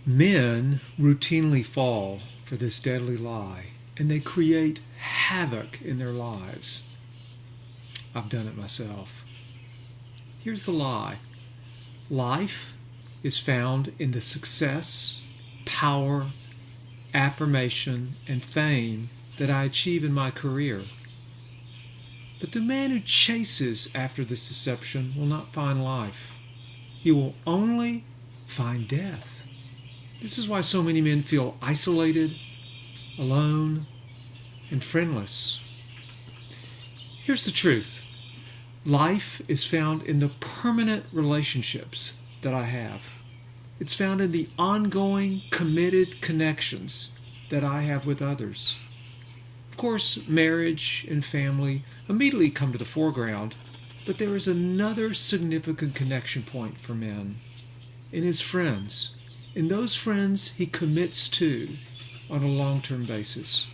Men routinely fall for this deadly lie, and they create havoc in their lives. I've done it myself. Here's the lie. Life is found in the success, power, affirmation, and fame that I achieve in my career. But the man who chases after this deception will not find life. He will only find death. This is why so many men feel isolated, alone, and friendless. Here's the truth. Life is found in the permanent relationships that I have. It's found in the ongoing, committed connections that I have with others. Of course, marriage and family immediately come to the foreground, but there is another significant connection point for men, in his friends, in those friends he commits to on a long-term basis.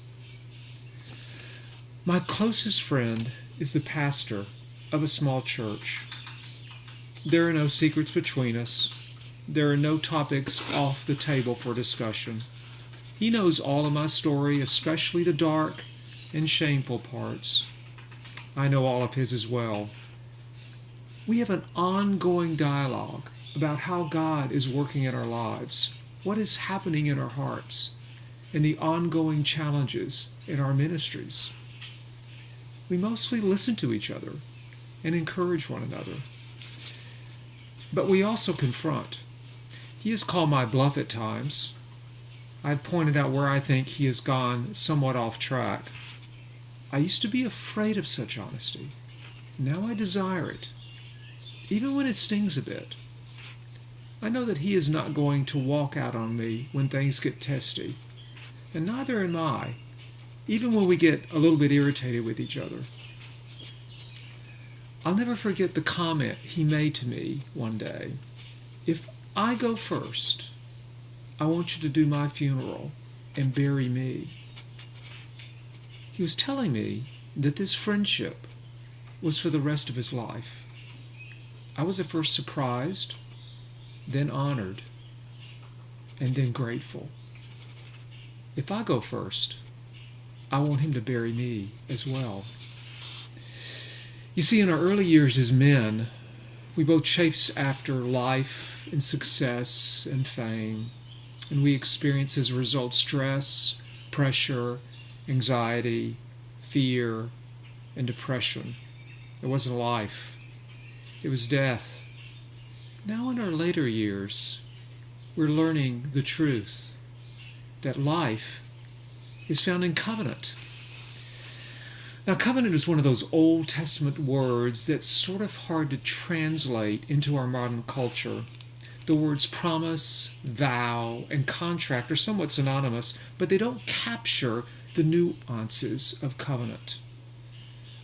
My closest friend is the pastor of a small church. There are no secrets between us. There are no topics off the table for discussion. He knows all of my story, especially the dark and shameful parts. I know all of his as well. We have an ongoing dialogue about how God is working in our lives, what is happening in our hearts, and the ongoing challenges in our ministries. We mostly listen to each other and encourage one another. But we also confront. He has called my bluff at times. I've pointed out where I think he has gone somewhat off track. I used to be afraid of such honesty. Now I desire it, even when it stings a bit. I know that he is not going to walk out on me when things get testy, and neither am I, even when we get a little bit irritated with each other. I'll never forget the comment he made to me one day. If I go first, I want you to do my funeral and bury me. He was telling me that this friendship was for the rest of his life. I was at first surprised, then honored, and then grateful. If I go first, I want him to bury me as well. You see, in our early years as men, we both chase after life and success and fame, and we experience as a result stress, pressure, anxiety, fear, and depression. It wasn't life. It was death. Now in our later years, we're learning the truth that life is found in covenant. Now, covenant is one of those Old Testament words that's sort of hard to translate into our modern culture. The words promise, vow, and contract are somewhat synonymous, but they don't capture the nuances of covenant.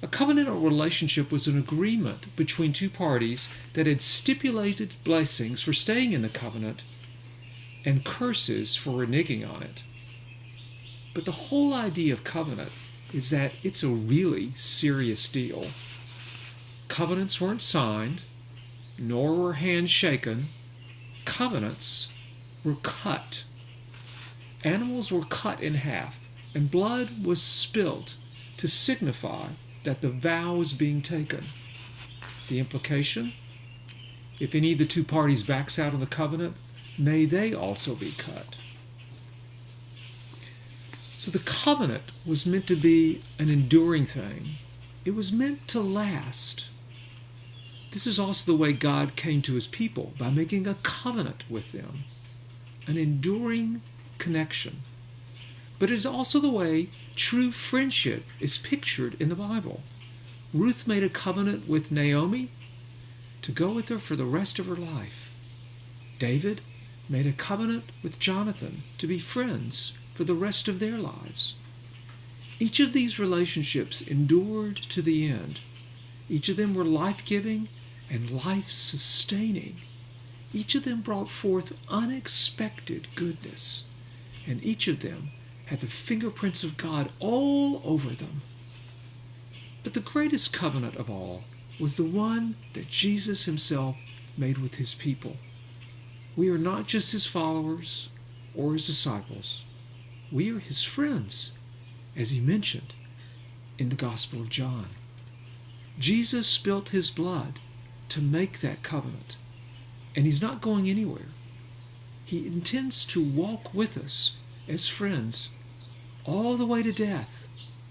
A covenantal relationship was an agreement between two parties that had stipulated blessings for staying in the covenant and curses for reneging on it. But the whole idea of covenant is that it's a really serious deal. Covenants weren't signed, nor were hands shaken. Covenants were cut. Animals were cut in half, and blood was spilt to signify that the vow was being taken. The implication? If any of the two parties backs out of the covenant, may they also be cut. So the covenant was meant to be an enduring thing. It was meant to last. This is also the way God came to his people, by making a covenant with them, an enduring connection. But it is also the way true friendship is pictured in the Bible. Ruth made a covenant with Naomi to go with her for the rest of her life. David made a covenant with Jonathan to be friends for the rest of their lives. Each of these relationships endured to the end. Each of them were life-giving and life-sustaining. Each of them brought forth unexpected goodness, and each of them had the fingerprints of God all over them. But the greatest covenant of all was the one that Jesus himself made with his people. We are not just his followers, or his disciples. We are his friends, as he mentioned in the Gospel of John. Jesus spilt his blood to make that covenant, and he's not going anywhere. He intends to walk with us as friends all the way to death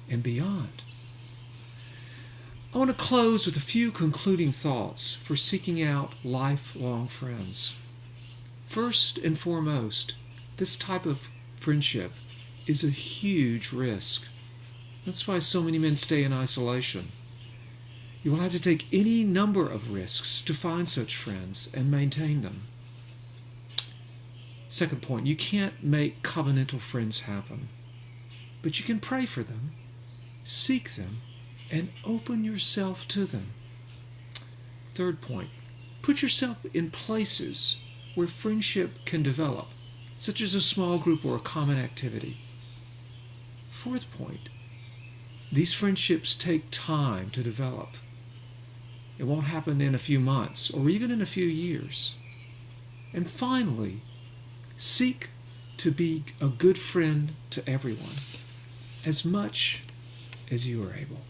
and beyond. I want to close with a few concluding thoughts for seeking out lifelong friends. First and foremost, this type of friendship is a huge risk. That's why so many men stay in isolation. You will have to take any number of risks to find such friends and maintain them. Second point, you can't make covenantal friends happen, but you can pray for them, seek them, and open yourself to them. Third point, put yourself in places where friendship can develop, such as a small group or a common activity. Fourth point, these friendships take time to develop. It won't happen in a few months or even in a few years. And finally, seek to be a good friend to everyone as much as you are able.